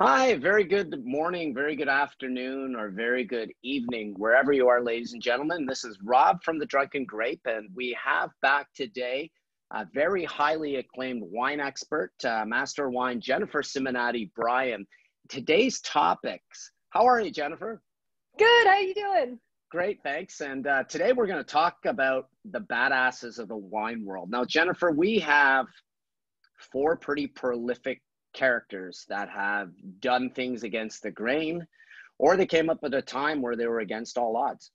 Hi, very good morning, very good afternoon, or very good evening, wherever you are, ladies and gentlemen. This is Rob from the Drunken Grape, and we have back today a very highly acclaimed wine expert, master of wine, Jennifer Simonetti-Bryan. Today's topics. How are you, Jennifer? Good. How you doing? Great, thanks. And today we're going to talk about the badasses of the wine world. Now, Jennifer, we have four pretty prolific characters that have done things against the grain, or they came up at a time where they were against all odds.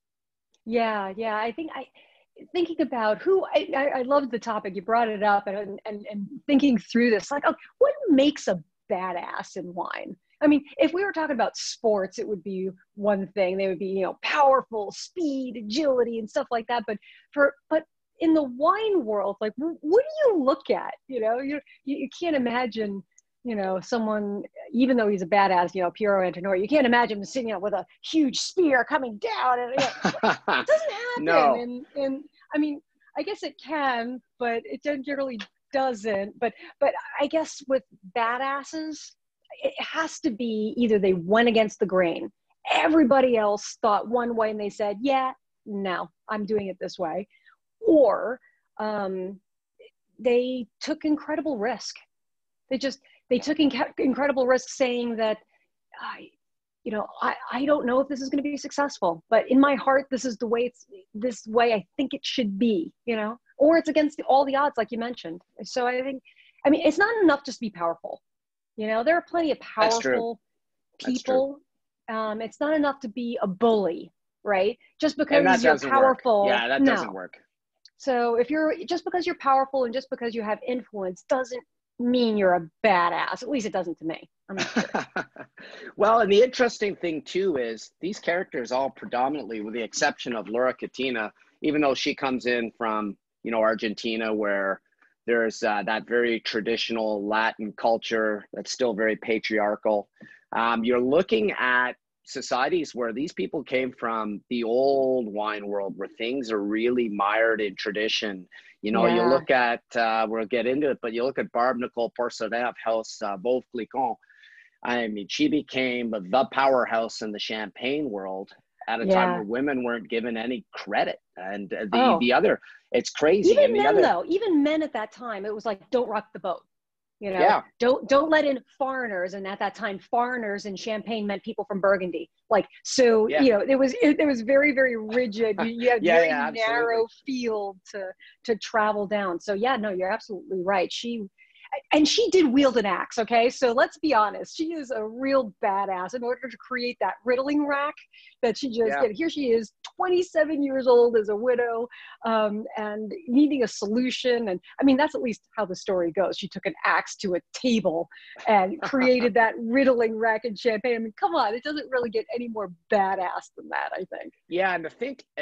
Yeah. I think thinking about who I loved the topic. You brought it up and thinking through this, like, oh, what makes a badass in wine? I mean, if we were talking about sports, it would be one thing. They would be, powerful, speed, agility, and stuff like that. But in the wine world, like, what do you look at? You can't imagine, someone, even though he's a badass, Piero Antonori, you can't imagine him sitting with a huge spear coming down, and it doesn't happen. No. And I mean, I guess it can, but it generally doesn't. But I guess with badasses, it has to be either they went against the grain. Everybody else thought one way, and they said, "Yeah, no, I'm doing it this way," or they took incredible risk. They took incredible risks, saying that, I don't know if this is going to be successful, but in my heart, this is this way I think it should be, or it's against all the odds, like you mentioned. So I mean, it's not enough just to be powerful. There are plenty of powerful people. It's not enough to be a bully, right? Just because you're powerful. Yeah, that doesn't work. So just because you're powerful and just because you have influence doesn't mean you're a badass. At least it doesn't to me. I'm not sure. Well, and the interesting thing too is these characters all predominantly, with the exception of Laura Catina, even though she comes in from, Argentina, where there's that very traditional Latin culture that's still very patriarchal. You're looking at societies where these people came from the old wine world, where things are really mired in tradition. You look at, we'll get into it, but you look at Barbe Nicole Porcelain of House Veuve Clicquot. I mean, she became the powerhouse in the champagne world at a time where women weren't given any credit. And the other, it's crazy. Even men at that time, it was like, don't rock the boat. Don't let in foreigners. And at that time, foreigners in Champagne meant people from Burgundy. It was very, very rigid. You had very narrow field to travel down. So you're absolutely right. She did wield an axe, okay? So let's be honest. She is a real badass in order to create that riddling rack that she just did. Here she is, 27 years old as a widow, and needing a solution. And I mean, that's at least how the story goes. She took an axe to a table and created that riddling rack in Champagne. I mean, come on, it doesn't really get any more badass than that, I think. Yeah, and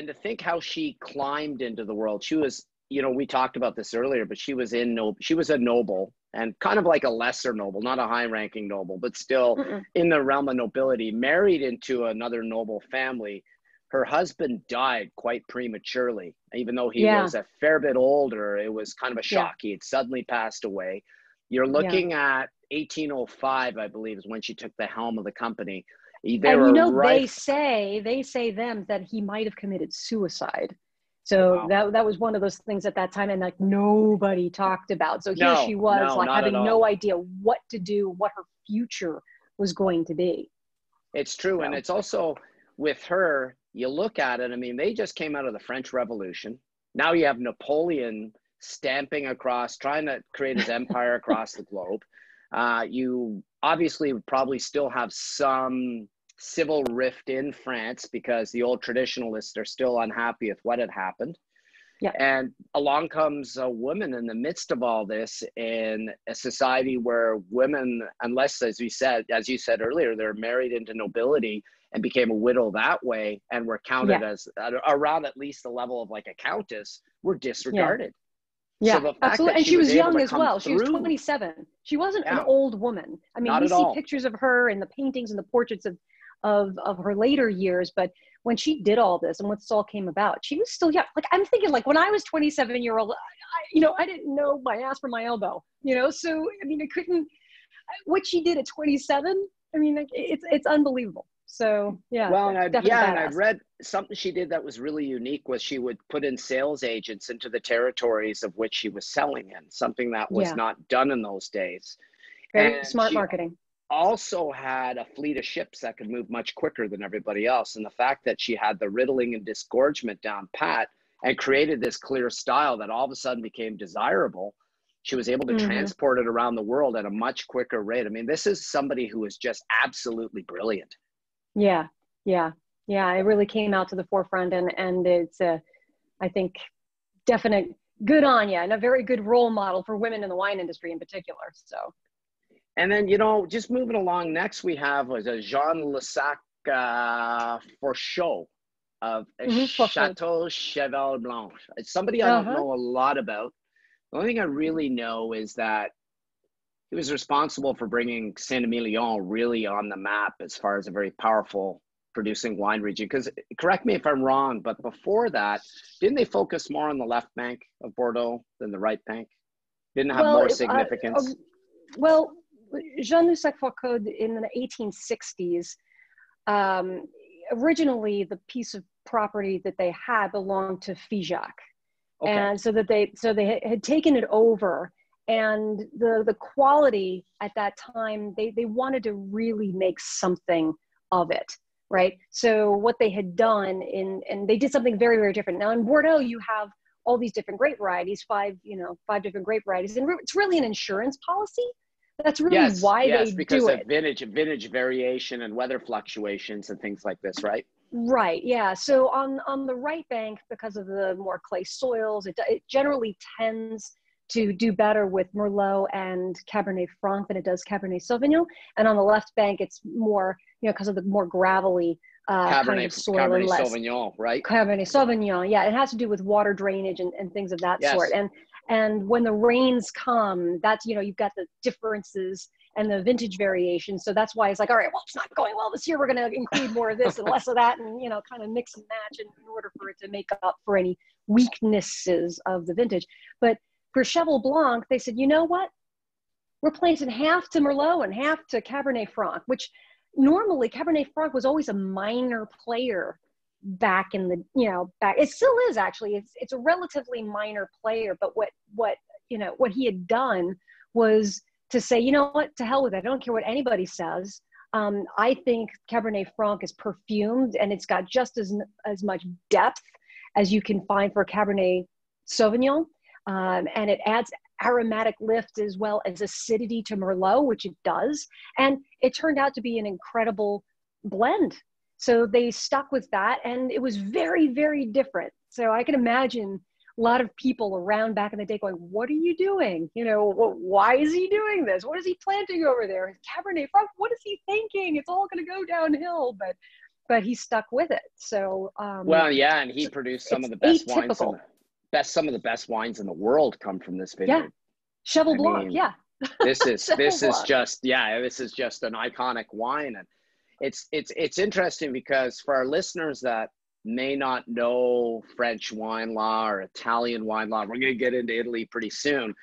to think how she climbed into the world. She was, we talked about this earlier, but she was a noble, and kind of like a lesser noble, not a high-ranking noble, but still in the realm of nobility, married into another noble family. Her husband died quite prematurely, even though he was a fair bit older. It was kind of a shock. He had suddenly passed away. You're looking at 1805, I believe, is when she took the helm of the company. They say that he might have committed suicide. So that was one of those things at that time, and like nobody talked about. So here she was, like having no idea what to do, what her future was going to be. It's true. And it's also with her, you look at it, I mean, they just came out of the French Revolution. Now you have Napoleon stamping across, trying to create his empire across the globe. You obviously would probably still have some civil rift in France because the old traditionalists are still unhappy with what had happened. And along comes a woman in the midst of all this, in a society where women, unless, as you said earlier, they're married into nobility and became a widow that way and were counted as around at least the level of like a countess, were disregarded. So absolutely. And she was young as well. She was 27. She wasn't an old woman. I mean, we see pictures of her in the paintings and the portraits of her later years, but when she did all this and when this all came about, she was still young. Like, I'm thinking, like, when I was 27-year-old, I didn't know my ass from my elbow, so I mean, what she did at 27 I mean, like, it's unbelievable. So yeah, well, and I'd badass. read something she did that was really unique was she would put in sales agents into the territories of which she was selling in, something that was Yeah, not done in those days. very And smart she marketing. also had a fleet of ships that could move much quicker than everybody else. And the fact that she had the riddling and disgorgement down pat and created this clear style that all of a sudden became desirable, she was able to transport it around the world at a much quicker rate. I mean, this is somebody who is just absolutely brilliant. Yeah, yeah, yeah. It really came out to the forefront, and it's I think, definite good on you, and a very good role model for women in the wine industry in particular. So. And then, just moving along, next we have was a Jean Lesak for show of Chateau Cheval Blanc. It's somebody I don't know a lot about. The only thing I really know is that he was responsible for bringing Saint-Emilion really on the map as far as a very powerful producing wine region. Because correct me if I'm wrong, but before that, didn't they focus more on the left bank of Bordeaux than the right bank? Didn't have more significance? Well, Jean-Luc Foucauld in the 1860s, originally the piece of property that they had belonged to Figeac. Okay. And so they had taken it over, and the quality at that time, they wanted to really make something of it, right? So what they had done and they did something very, very different. Now in Bordeaux, you have all these different grape varieties, five different grape varieties, and it's really an insurance policy. That's really why they because do of it. vintage variation and weather fluctuations and things like this, right? Right. Yeah. So on the right bank, because of the more clay soils, it generally tends to do better with Merlot and Cabernet Franc than it does Cabernet Sauvignon. And on the left bank, it's more, because of the more gravelly kind of soil. Cabernet Sauvignon, right? Cabernet Sauvignon. Yeah. It has to do with water drainage and things of that sort. And when the rains come, that's, you've got the differences and the vintage variation. So that's why it's like, all right, well, it's not going well this year. We're going to include more of this and less of that, and, kind of mix and match in order for it to make up for any weaknesses of the vintage. But for Cheval Blanc, they said, you know what? We're planting half to Merlot and half to Cabernet Franc, which normally Cabernet Franc was always a minor player back in the, it still is actually, it's a relatively minor player, but what he had done was to say, you know what, to hell with it. I don't care what anybody says. I think Cabernet Franc is perfumed and it's got just as much depth as you can find for Cabernet Sauvignon. And it adds aromatic lift as well as acidity to Merlot, which it does. And it turned out to be an incredible blend. So they stuck with that, and it was very, very different. So I can imagine a lot of people around back in the day going, what are you doing? Why is he doing this? What is he planting over there? Cabernet Franc, what is he thinking? It's all going to go downhill, but he stuck with it. So, and he produced some of the best wines. Some of the best wines in the world come from this vineyard. Yeah, Cheval Blanc, yeah. This is just an iconic wine. And it's interesting because for our listeners that may not know French wine law or Italian wine law, we're going to get into Italy pretty soon.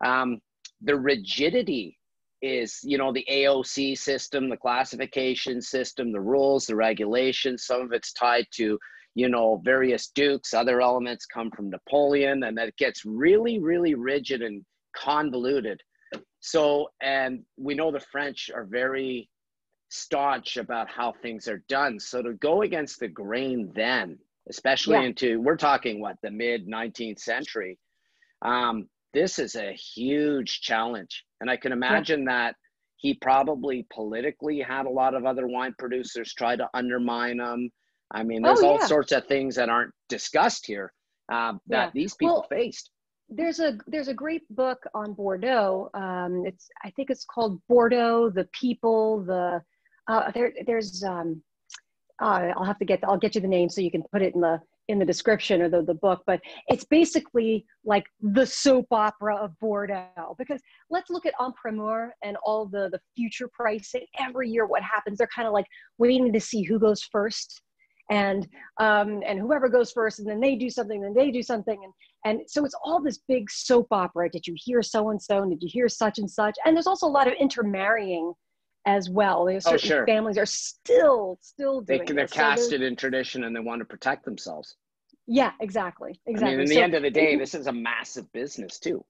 The rigidity is, the AOC system, the classification system, the rules, the regulations. Some of it's tied to, various dukes. Other elements come from Napoleon, and that gets really, really rigid and convoluted. So, and we know the French are very staunch about how things are done. So to go against the grain then, especially we're talking the mid 19th century, this is a huge challenge. And I can imagine that he probably politically had a lot of other wine producers try to undermine him. I mean, there's all sorts of things that aren't discussed here that these people faced. There's a great book on Bordeaux. I think it's called Bordeaux, the People, I'll get you the name so you can put it in the description or the book, but it's basically like the soap opera of Bordeaux, because let's look at En Primeur and all the future pricing every year. What happens? They're kind of like waiting to see who goes first. And whoever goes first, and then they do something, and so it's all this big soap opera. Did you hear so and so? And did you hear such and such? And there's also a lot of intermarrying as well. There's Oh, certain sure. families are still doing They're this. casted in tradition and they want to protect themselves. Yeah, exactly. I mean, in the end of the day, this is a massive business too.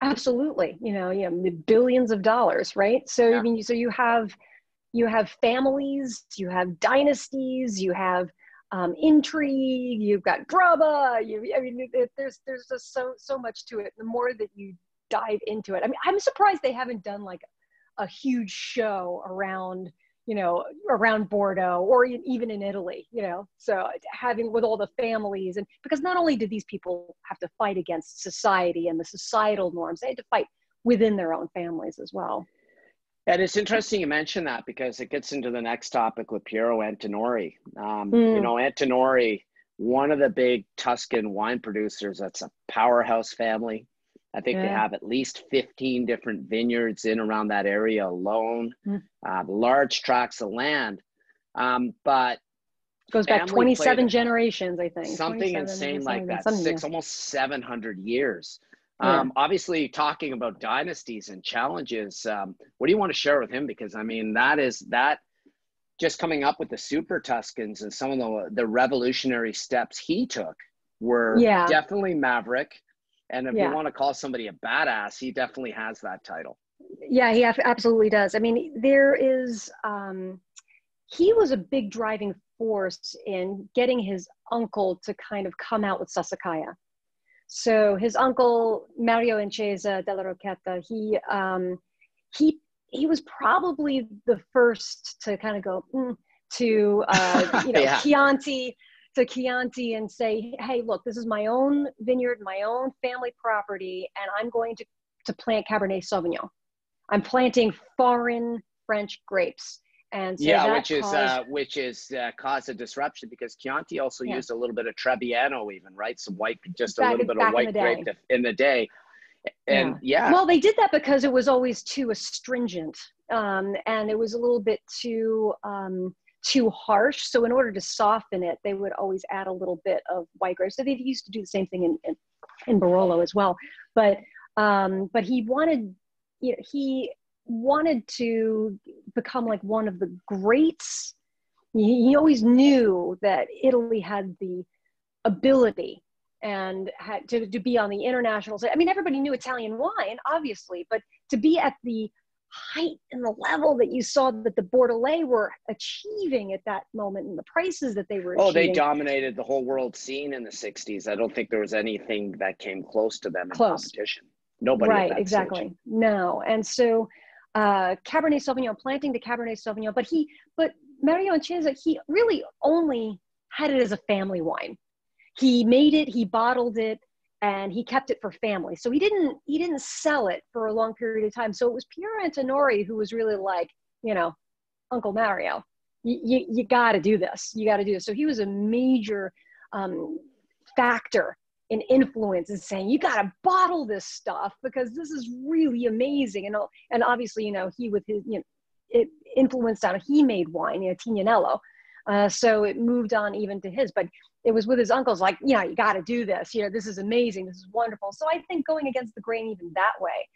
Absolutely. Billions of dollars, right? So, Yeah. I mean, so you have families, you have dynasties, you have intrigue, you've got drama. There's just so much to it. The more that you dive into it, I mean, I'm surprised they haven't done like a huge show around Bordeaux or even in Italy, so having with all the families, and because not only did these people have to fight against society and the societal norms, they had to fight within their own families as well. And it's interesting you mention that because it gets into the next topic with Piero Antonori. Antonori, one of the big Tuscan wine producers, that's a powerhouse family. I think they have at least 15 different vineyards in around that area alone, large tracts of land. But goes back 27 generations, I think. Something insane like that, almost 700 years. Obviously, talking about dynasties and challenges, what do you want to share with him? Because, I mean, that just coming up with the Super Tuscans and some of the revolutionary steps he took were definitely maverick. And if you want to call somebody a badass, he definitely has that title. Yeah, he absolutely does. I mean, he was a big driving force in getting his uncle to kind of come out with Sassicaia. So his uncle, Mario Incesa della Rocchetta, he was probably the first to kind of go to Chianti and say, hey, look, this is my own vineyard, my own family property, and I'm going to plant Cabernet Sauvignon. I'm planting foreign French grapes. And so which is caused a disruption because Chianti also used a little bit of Trebbiano even, right? Some white, just a little bit of white grape in the day. And well, they did that because it was always too astringent, and it was a little bit too harsh. So in order to soften it, they would always add a little bit of white grape. So they used to do the same thing in Barolo as well. But he wanted to become like one of the greats. He always knew that Italy had the ability and had to be on the international side. I mean, everybody knew Italian wine, obviously, but to be at the height and the level that you saw that the Bordelais were achieving at that moment and the prices that they were achieving. They dominated the whole world scene in the 60s. I don't think there was anything that came close to them in competition. Nobody right, at that exactly. stage. No. And so Cabernet Sauvignon, planting the Cabernet Sauvignon, but Mario Incesa, he really only had it as a family wine. He made it, he bottled it, and he kept it for family. So he didn't sell it for a long period of time. So it was Piero Antonori who was really like, Uncle Mario, you got to do this. You got to do this. So he was a major factor in influence and saying, you got to bottle this stuff because this is really amazing. And obviously, he with his, it influenced on, he made wine, Tignanello. So it moved on even to his, but it was with his uncles like, you got to do this. This is amazing. This is wonderful. So I think going against the grain even that way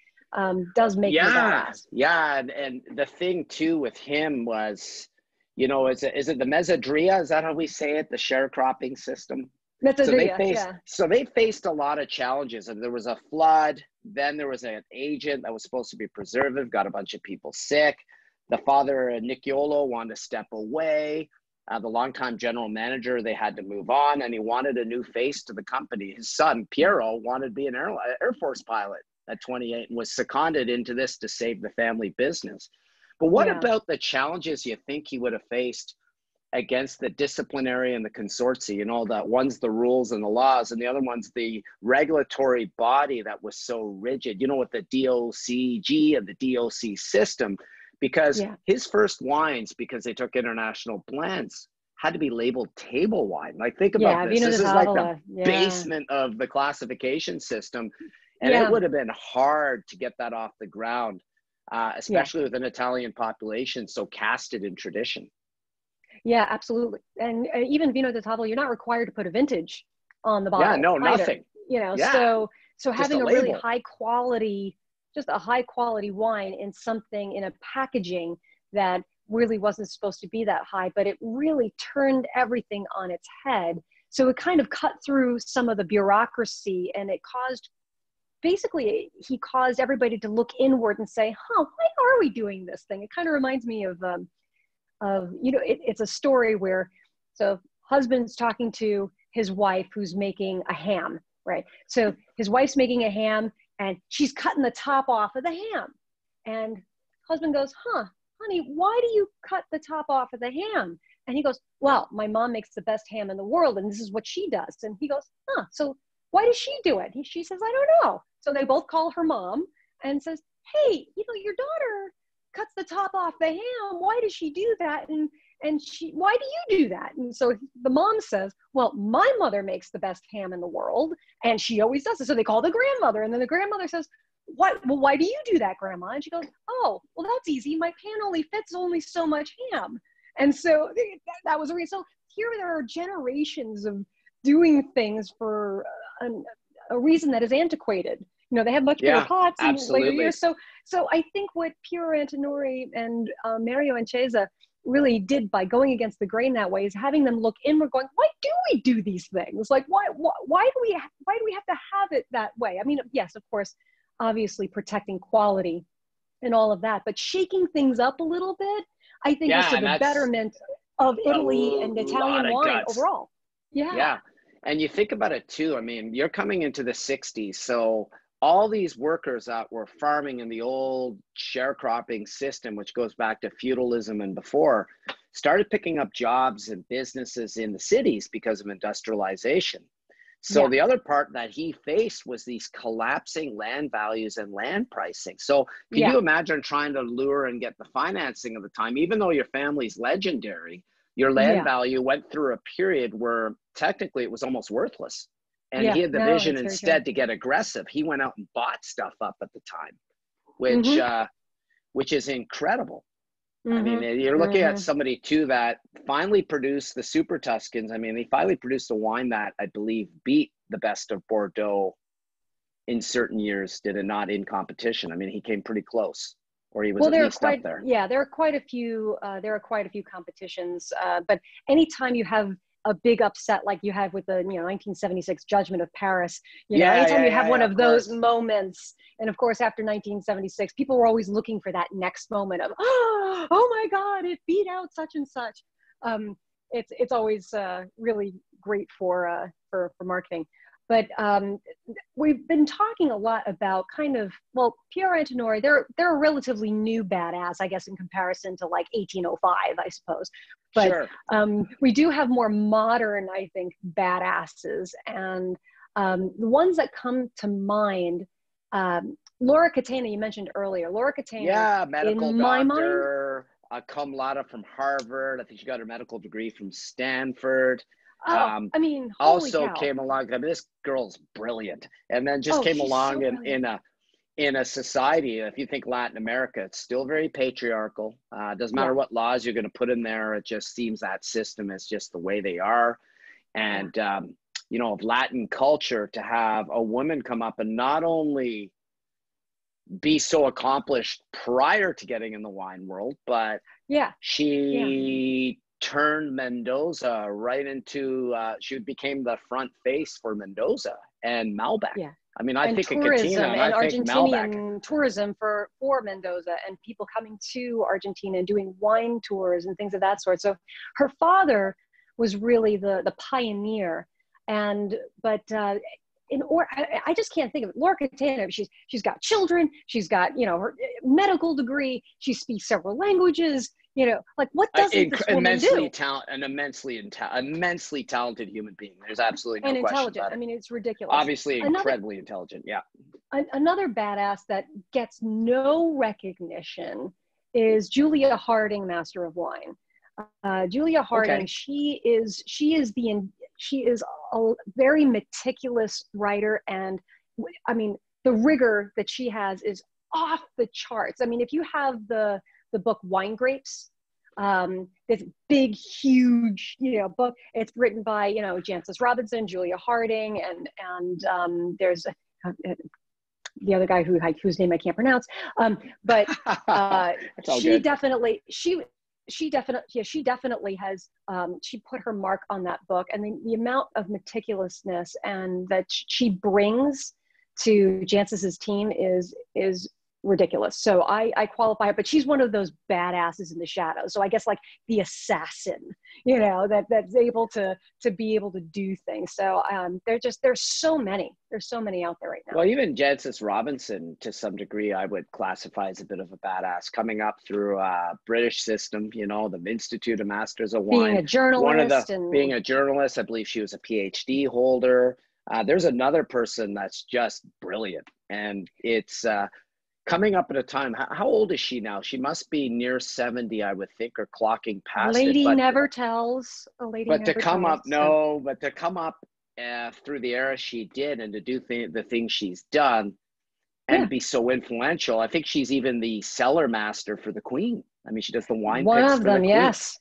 does make him a badass. Yeah. And the thing too with him was, is it the mezzadria? Is that how we say it? The sharecropping system? So they faced a lot of challenges, and there was a flood. Then there was an agent that was supposed to be preservative, got a bunch of people sick. The father, Nicchiolo, wanted to step away. The longtime general manager, they had to move on, and he wanted a new face to the company. His son, Piero, wanted to be an Air Force pilot at 28 and was seconded into this to save the family business. But what about the challenges you think he would have faced against the disciplinary and the consortia? That one's the rules and the laws, and the other one's the regulatory body that was so rigid, with the DOCG and the DOC system. Because his first wines, because they took international blends, had to be labeled table wine. Like, think about this. This is like the basement of the classification system. And it would have been hard to get that off the ground, especially with an Italian population so casted in tradition. Yeah, absolutely. And even Vino di Tavolo, you're not required to put a vintage on the bottle. Yeah, no, nothing. So having a really high quality, just a high quality wine in a packaging that really wasn't supposed to be that high, but it really turned everything on its head. So it kind of cut through some of the bureaucracy, and it caused, basically, he caused everybody to look inward and say, huh, why are we doing this thing? It kind of reminds me of you know, it's a story where, so husband's talking to his wife who's making a ham, right? So his wife's making a ham and she's cutting the top off of the ham. And husband goes, huh, honey, why do you cut the top off of the ham? And he goes, well, my mom makes the best ham in the world and this is what she does. And he goes, huh, so why does she do it? She says, I don't know. So they both call her mom and says, hey, you know, your daughter cuts the top off the ham. Why does she do that? And why do you do that? And so the mom says, well, my mother makes the best ham in the world and she always does it. So they call the grandmother, and then the grandmother says, what? Well, why do you do that, Grandma? And she goes, oh, well, that's easy. My pan only fits only so much ham. And so that was a reason. So here there are generations of doing things for a reason that is antiquated. You know, they have much bigger pots in later years. So I think what Piero Antonori and Mario Ancesa really did by going against the grain that way is having them look inward, going, why do we do these things? Like, why do we have to have it that way? I mean, yes, of course, obviously protecting quality and all of that, but shaking things up a little bit, I think is to the betterment of Italy and Italian wine overall. Yeah. And you think about it too. I mean, you're coming into the 60s. So all these workers that were farming in the old sharecropping system, which goes back to feudalism and before, started picking up jobs and businesses in the cities because of industrialization. So the other part that he faced was these collapsing land values and land pricing. So can you imagine trying to lure and get the financing of the time, even though your family's legendary, your land value went through a period where technically it was almost worthless. And he had the vision instead to get aggressive. He went out and bought stuff up at the time, which is incredible. I mean, you're looking at somebody too that finally produced the Super Tuscans. I mean, they finally produced a wine that I believe beat the best of Bordeaux in certain years, did it not, in competition? I mean, he came pretty close, or he was at least up there. Yeah, there are quite a few competitions, but anytime you have a big upset like you had with the 1976 Judgment of Paris, anytime you have one of those moments, and of course after 1976 people were always looking for that next moment of oh my god, it beat out such and such. It's always really great for marketing. But we've been talking a lot about Piero Antonori, they're a relatively new badass, I guess, in comparison to like 1805, I suppose. But we do have more modern, I think, badasses. And the ones that come to mind, Laura Catena, you mentioned earlier. Laura Catena. Yeah, medical doctor, cum laude from Harvard. I think she got her medical degree from Stanford. I mean, also cow. came along. I mean, this girl's brilliant, and then just came along in a society. If you think Latin America, it's still very patriarchal. Doesn't matter what laws you're going to put in there. It just seems that system is just the way they are. And of Latin culture, to have a woman come up and not only be so accomplished prior to getting in the wine world, but she turned Mendoza right into, she became the front face for Mendoza and Malbec. Yeah. I mean, I think of Catena and I think Malbec. Argentinian tourism for Mendoza, and people coming to Argentina and doing wine tours and things of that sort. So her father was really the pioneer. I just can't think of it. Laura Catena, she's got children, she's got, her medical degree, she speaks several languages, like what doesn't this woman do? An immensely talented human being. There's absolutely no question intelligent. about it. I mean, it's ridiculous. Obviously incredibly intelligent. Yeah. Another badass that gets no recognition is Julia Harding, Master of Wine. Julia Harding, she is a very meticulous writer, and I mean the rigor that she has is off the charts. I mean, if you have the book Wine Grapes, this big huge book, it's written by Jancis Robinson, Julia Harding, and there's the other guy whose name I can't pronounce. But she definitely has, she put her mark on that book, and the amount of meticulousness and that she brings to Jancis's team is ridiculous. So I qualify it, but she's one of those badasses in the shadows. So I guess like the assassin, you know, that's able to be able to do things. So there's so many out there right now. Well, even Jancis Robinson, to some degree, I would classify as a bit of a badass, coming up through a British system, you know, the Institute of Masters of Wine. Being a journalist. Being a journalist, I believe she was a PhD holder. There's another person that's just brilliant. And it's coming up at a time, how old is she now? She must be near 70, I would think, or clocking past it. Lady never tells. A lady never tells. But to come up, no, but to come up through the era she did and to do the things she's done and be so influential. I think she's even the cellar master for the Queen. I mean, she does the wine One picks of for them, the Queen. yes.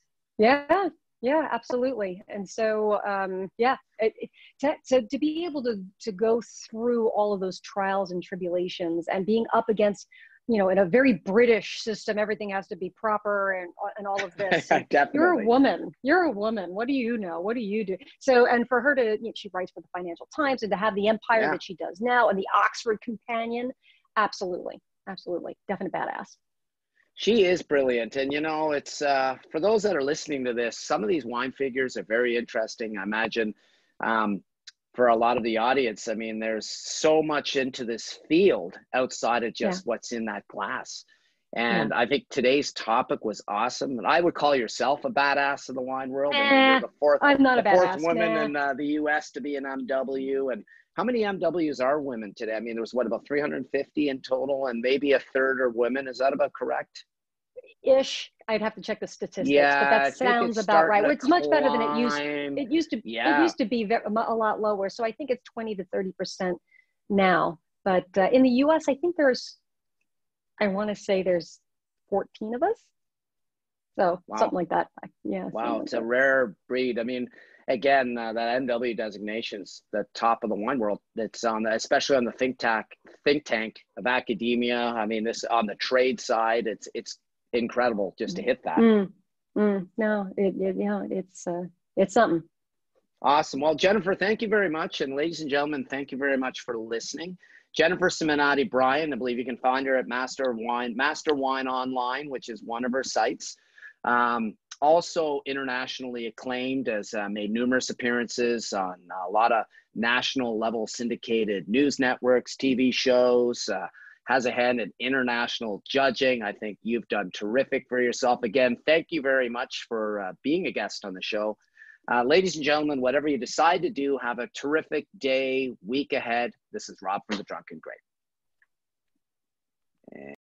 Yeah, absolutely. And so, so to be able to go through all of those trials and tribulations and being up against, you know, in a very British system, everything has to be proper and all of this. Definitely. You're a woman. What do you know? What do you do? So, and for her to, you know, she writes for the Financial Times, and to have the empire that she does now and the Oxford Companion, absolutely. Definite badass. She is brilliant. And, you know, it's for those that are listening to this, some of these wine figures are very interesting. I imagine for a lot of the audience, I mean, there's so much into this field outside of just what's in that glass. And I think today's topic was awesome. And I would call yourself a badass in the wine world. I mean, you're the fourth woman in the US to be an MW. And how many MWs are women today? I mean, there was about 350 in total, and maybe a third are women. Is that about correct? Ish. I'd have to check the statistics, but that sounds about right. It's much better than it used. It used to be a lot lower. So I think it's 20 to 30% now. But in the US, I think I want to say there's 14 of us. So something like that. Yeah. Wow, it's a rare breed. I mean, again, that MW designation's the top of the wine world. It's especially on the think tank of academia. I mean, this on the trade side, it's incredible just to hit that. No, it's something. Awesome. Well, Jennifer, thank you very much. And ladies and gentlemen, thank you very much for listening. Jennifer Simonetti-Bryan, I believe you can find her at Master Wine Online, which is one of her sites. Also internationally acclaimed, has made numerous appearances on a lot of national level syndicated news networks, TV shows, has a hand in international judging. I think you've done terrific for yourself. Again, thank you very much for being a guest on the show. Ladies and gentlemen, whatever you decide to do, have a terrific day, week ahead. This is Rob from The Drunken Grape.